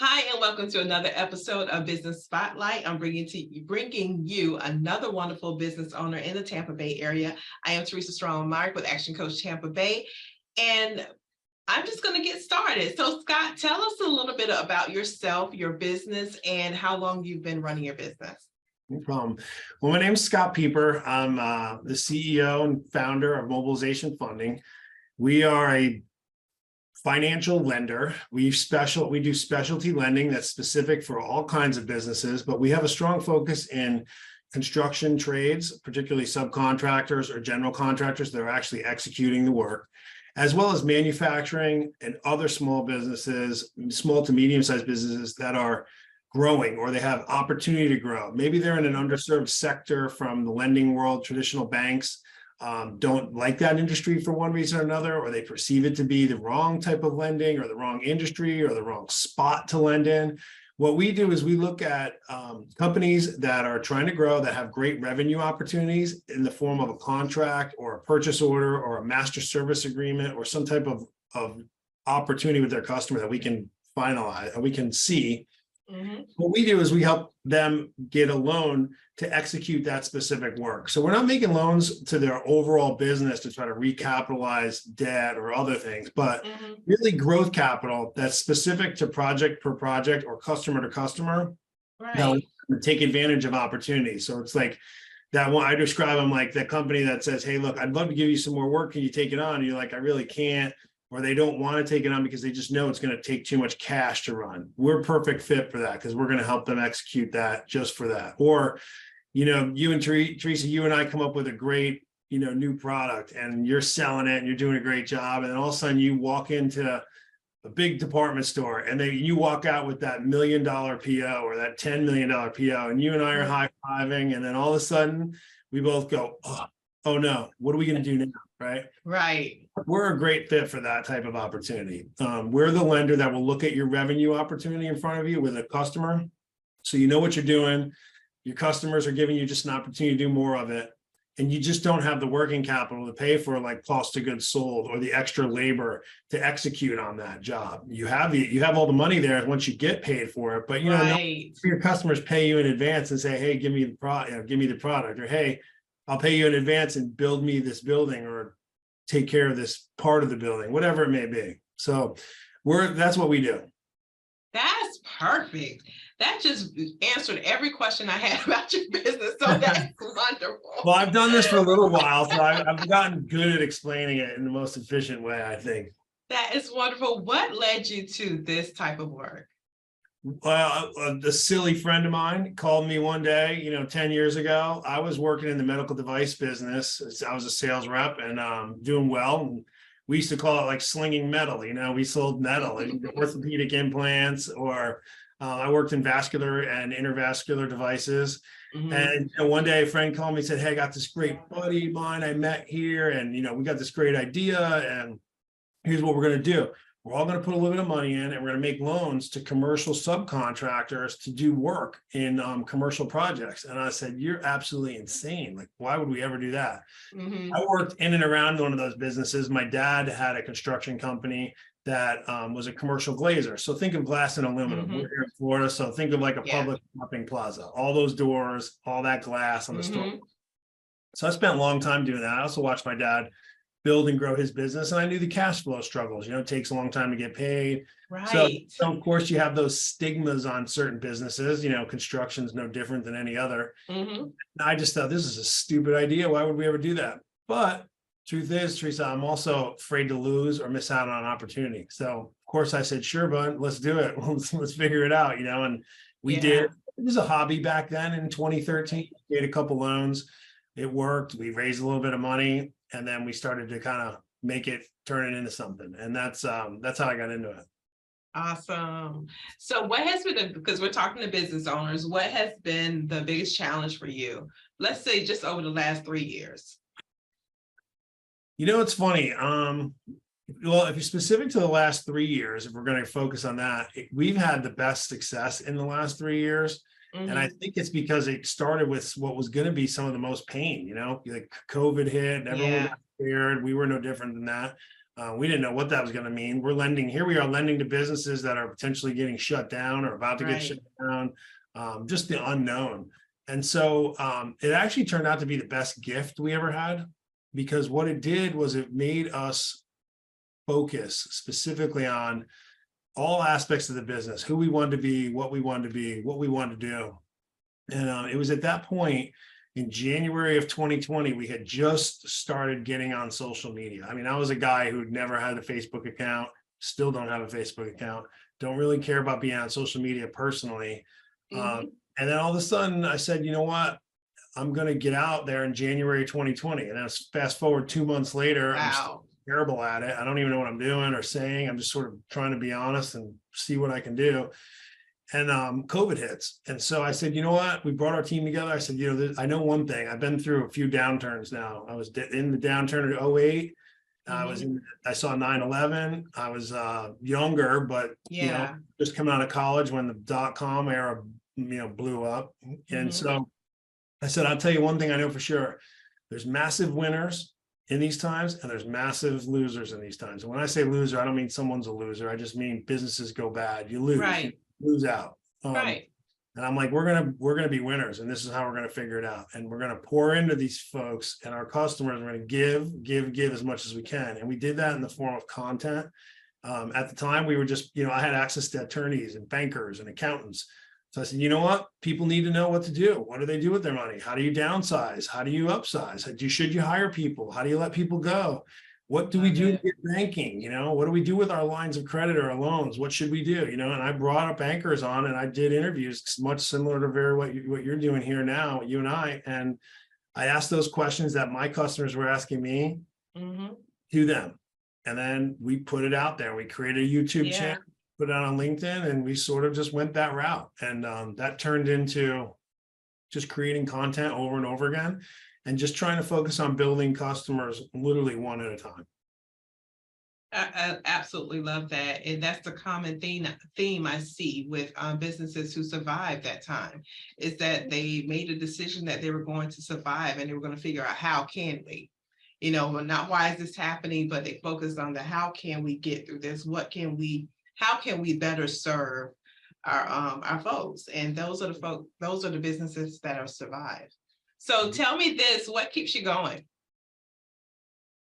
Hi, and welcome to another episode of Business Spotlight. I'm bringing you another wonderful business owner in the Tampa Bay area. I am Teresa Strong-Myrick with Action Coach Tampa Bay, and I'm just going to get started. So, Scott, tell us a little bit about yourself, your business, and how long you've been running your business. No problem. Well, my name's Scott Peper. I'm the CEO and founder of Mobilization Funding. We are a financial lender. We do specialty lending that's specific for all kinds of businesses, but we have a strong focus in construction trades, particularly subcontractors or general contractors that are actually executing the work, as well as manufacturing and other small businesses, small to medium-sized businesses that are growing or they have opportunity to grow. Maybe they're in an underserved sector from the lending world. Traditional banks don't like that industry for one reason or another, or they perceive it to be the wrong type of lending or the wrong industry or the wrong spot to lend in. What we do is we look at companies that are trying to grow, that have great revenue opportunities in the form of a contract or a purchase order or a master service agreement or some type of opportunity with their customer that we can finalize, we can see. What we do is we help them get a loan to execute that specific work. So we're not making loans to their overall business to try to recapitalize debt or other things, but really growth capital that's specific to project per project or customer to customer. Right. Take advantage of opportunities. So it's like that one I describe them like that company that says, hey, look, I'd love to give you some more work. Can you take it on? And you're like, I really can't. Or they don't want to take it on because they just know it's going to take too much cash to run. We're a perfect fit for that because we're going to help them execute that just for that. Or, you and Teresa, you and I come up with a great, new product and you're selling it and you're doing a great job. And then all of a sudden you walk into a big department store and then you walk out with that $1 million PO or that $10 million PO and you and I are high-fiving. And then all of a sudden we both go, oh no, what are we going to do now? Right. Right. We're a great fit for that type of opportunity. We're the lender that will look at your revenue opportunity in front of you with a customer. So you know what you're doing. Your customers are giving you just an opportunity to do more of it. And you just don't have the working capital to pay for like cost of goods sold or the extra labor to execute on that job. You have all the money there once you get paid for it, but your customers pay you in advance and say, hey, give me the product, or hey, I'll pay you in advance and build me this building or take care of this part of the building, whatever it may be. So that's what we do. That's perfect. That just answered every question I had about your business. So that's wonderful. Well, I've done this for a little while, so I've gotten good at explaining it in the most efficient way, I think. That is wonderful. What led you to this type of work? A silly friend of mine called me one day, 10 years ago. I was working in the medical device business. I was a sales rep and doing well. And we used to call it like slinging metal. We sold metal and orthopedic implants, or I worked in vascular and intervascular devices. And one day a friend called me and said, hey, I got this great buddy of mine I met here. And, we got this great idea. And here's what we're going to do. We're all going to put a little bit of money in and we're going to make loans to commercial subcontractors to do work in commercial projects. And I said, you're absolutely insane. Like, why would we ever do that? I worked in and around one of those businesses. My dad had a construction company that was a commercial glazer. So think of glass and aluminum. We're here in Florida. So think of like a public shopping plaza, all those doors, all that glass on the store. So I spent a long time doing that. I also watched my dad build and grow his business. And I knew the cash flow struggles, it takes a long time to get paid. Right. So of course you have those stigmas on certain businesses, construction is no different than any other. I just thought this is a stupid idea. Why would we ever do that? But truth is, Teresa, I'm also afraid to lose or miss out on an opportunity. So of course I said, sure, bud, let's do it. Let's figure it out, and we did. It was a hobby back then in 2013. We made a couple loans. It worked. We raised a little bit of money. And then we started to kind of turn it into something. And that's how I got into it. Awesome. So what has been, because we're talking to business owners, what has been the biggest challenge for you? Let's say just over the last 3 years. It's funny. Well, if you're specific to the last 3 years, if we're going to focus on that, we've had the best success in the last 3 years. And I think it's because it started with what was going to be some of the most pain, like COVID hit, and everyone got scared. We were no different than that. We didn't know what that was going to mean. We're lending, here we are lending to businesses that are potentially getting shut down or about to get shut down, just the unknown. And so it actually turned out to be the best gift we ever had, because what it did was it made us focus specifically on all aspects of the business, who we wanted to be, what we wanted to be, what we wanted to do. And it was at that point in January of 2020, we had just started getting on social media. I mean, I was a guy who'd never had a Facebook account, still don't have a Facebook account, don't really care about being on social media personally. And then all of a sudden I said, you know what, I'm going to get out there in January 2020. And then fast forward 2 months later, I'm still terrible at it. I don't even know what I'm doing or saying. I'm just sort of trying to be honest and see what I can do. And COVID hits. And so I said, you know what, we brought our team together. I said, you know, I know one thing, I've been through a few downturns now. I was in the downturn of 08. I saw 9/11. I was younger, but you know, just coming out of college when the .com era, blew up. And so I said, I'll tell you one thing I know for sure. There's massive winners in these times, and there's massive losers in these times. And when I say loser, I don't mean someone's a loser. I just mean businesses go bad. You lose. You lose out. And I'm like, we're gonna be winners, and this is how we're gonna figure it out. And we're gonna pour into these folks and our customers. We're gonna give as much as we can. And we did that in the form of content. At the time, we were just, I had access to attorneys and bankers and accountants. So I said, you know what? People need to know what to do. What do they do with their money? How do you downsize? How do you upsize? Should you hire people? How do you let people go? What do we do to get banking? What do we do with our lines of credit or our loans? What should we do? And I brought up bankers on, and I did interviews much similar to what you're doing here now, you and I. And I asked those questions that my customers were asking me to them. And then we put it out there. We created a YouTube channel, put it out on LinkedIn, and we sort of just went that route. And that turned into just creating content over and over again, and just trying to focus on building customers literally one at a time. I absolutely love that. And that's the common theme I see with businesses who survived that time, is that they made a decision that they were going to survive, and they were going to figure out, how can we? Not why is this happening, but they focused on the how can we get through this? How can we better serve our folks? And those are the businesses that have survived. So tell me this, what keeps you going?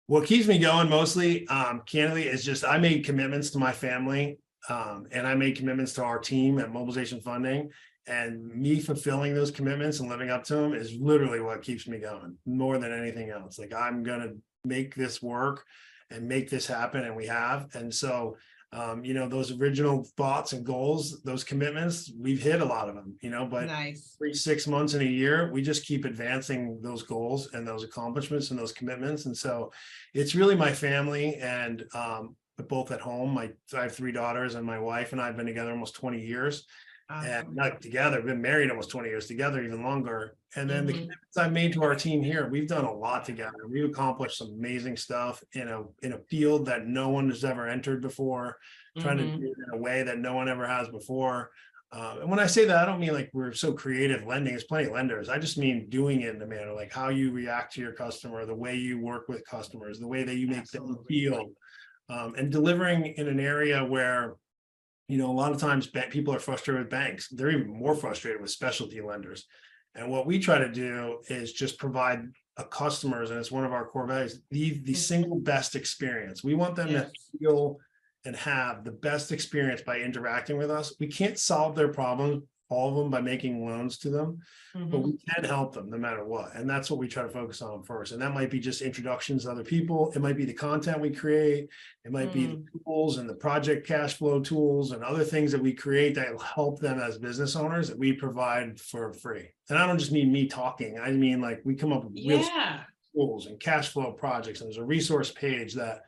What keeps me going mostly, candidly, is just I made commitments to my family, and I made commitments to our team at Mobilization Funding, and me fulfilling those commitments and living up to them is literally what keeps me going more than anything else. Like, I'm going to make this work and make this happen, and we have. And so those original thoughts and goals, those commitments, we've hit a lot of them, but every 6 months in a year, we just keep advancing those goals and those accomplishments and those commitments. And so it's really my family, and both at home. I have 3 daughters, and my wife and I have been together almost 20 years. And not together, been married almost 20 years, together even longer. And then the commitments I've made to our team here, we've done a lot together. We've accomplished some amazing stuff in a field that no one has ever entered before, trying to do it in a way that no one ever has before. And when I say that, I don't mean like we're so creative lending. There's plenty of lenders. I just mean doing it in a manner like how you react to your customer, the way you work with customers, the way that you make them feel, and delivering in an area where a lot of times people are frustrated with banks. They're even more frustrated with specialty lenders. And what we try to do is just provide customers, and it's one of our core values, the single best experience. We want them to feel and have the best experience by interacting with us. We can't solve their problems, all of them, by making loans to them, but we can help them no matter what. And that's what we try to focus on first. And that might be just introductions to other people. It might be the content we create. It might be the tools and the project cash flow tools and other things that we create that help them as business owners that we provide for free. And I don't just mean me talking. I mean, like, we come up with real tools and cash flow projects. And there's a resource page that,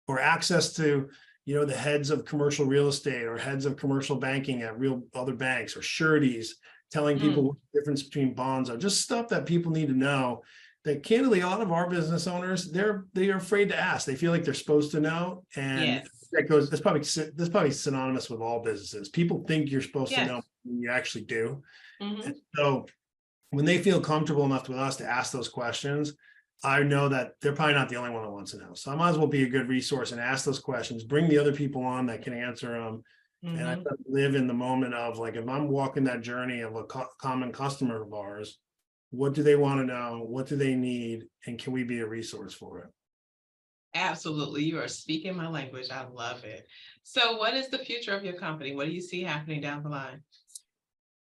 or access to the heads of commercial real estate or heads of commercial banking at real other banks, or sureties, telling people what the difference between bonds are, just stuff that people need to know, that candidly, a lot of our business owners, they are afraid to ask. They feel like they're supposed to know. And that's probably synonymous with all businesses. People think you're supposed to know when you actually do. And so when they feel comfortable enough with us to ask those questions, I know that they're probably not the only one that wants to know. So I might as well be a good resource and ask those questions, bring the other people on that can answer them. And I try to live in the moment of like, if I'm walking that journey of a common customer of ours, what do they want to know? What do they need? And can we be a resource for it? Absolutely. You are speaking my language. I love it. So what is the future of your company? What do you see happening down the line?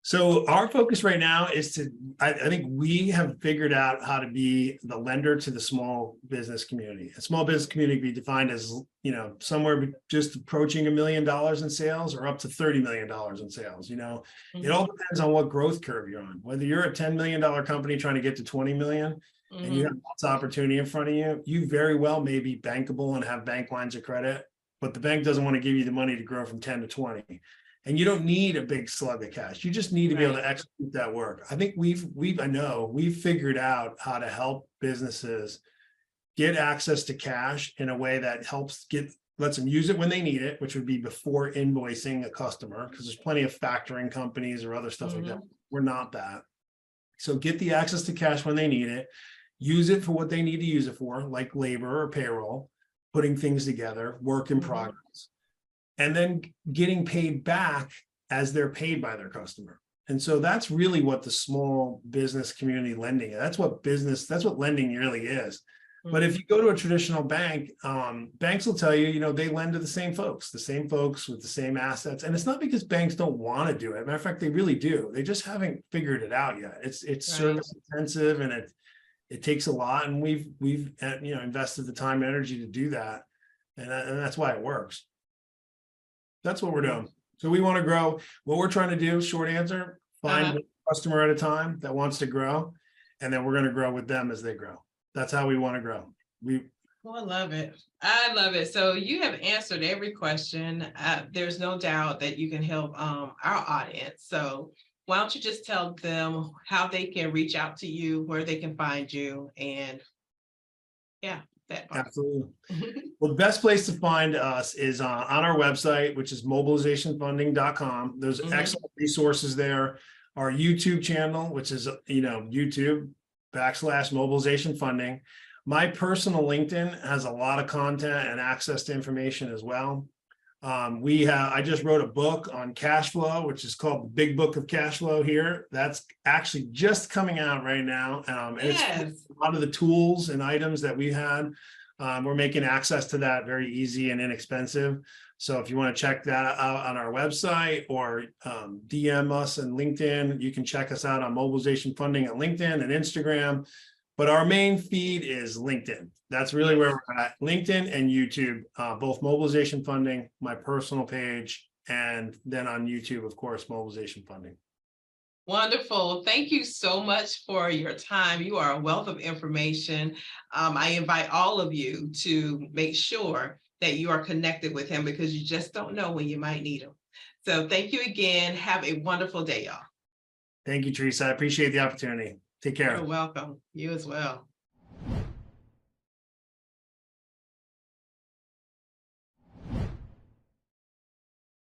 So our focus right now is to, I think we have figured out how to be the lender to the small business community. A small business community can be defined as, you know, somewhere just approaching $1 million in sales or up to $30 million in sales. You know, it all depends on what growth curve you're on. Whether you're a $10 million company trying to get to 20 million and you have lots of opportunity in front of you, you very well may be bankable and have bank lines of credit, but the bank doesn't want to give you the money to grow from 10 to 20. And you don't need a big slug of cash. You just need to be able to execute that work. I think I know we've figured out how to help businesses get access to cash in a way that lets them use it when they need it, which would be before invoicing a customer, because there's plenty of factoring companies or other stuff like that. We're not that. So get the access to cash when they need it, use it for what they need to use it for, like labor or payroll, putting things together, work in progress. And then getting paid back as they're paid by their customer. And so that's really what the small business community lending is. That's what lending really is. But if you go to a traditional bank, banks will tell you, you know, they lend to the same folks with the same assets. And it's not because banks don't want to do it. Matter of fact, they really do. They just haven't figured it out yet. It's service intensive and it takes a lot. And we've invested the time and energy to do that. And that's why it works. That's what we're doing. So we want to grow. What we're trying to do, short answer, find one customer at a time that wants to grow. And then we're going to grow with them as they grow. That's how we want to grow. I love it. I love it. So you have answered every question. There's no doubt that you can help our audience. So why don't you just tell them how they can reach out to you, where they can find you, and that part. Absolutely. Well, the best place to find us is on our website, which is mobilizationfunding.com. There's excellent resources there. Our YouTube channel, which is, YouTube.com/mobilization funding. My personal LinkedIn has a lot of content and access to information as well. I just wrote a book on cash flow, which is called The Big Book of Cash Flow here. That's actually just coming out right now. And it's a lot of the tools and items that we had. We're making access to that very easy and inexpensive. So if you want to check that out on our website or DM us on LinkedIn, you can check us out on Mobilization Funding on LinkedIn and Instagram. But our main feed is LinkedIn. That's really where we're at. LinkedIn and YouTube, both Mobilization Funding, my personal page, and then on YouTube, of course, Mobilization Funding. Wonderful. Thank you so much for your time. You are a wealth of information. I invite all of you to make sure that you are connected with him because you just don't know when you might need him. So thank you again. Have a wonderful day, y'all. Thank you, Teresa. I appreciate the opportunity. Take care. You're welcome. You as well.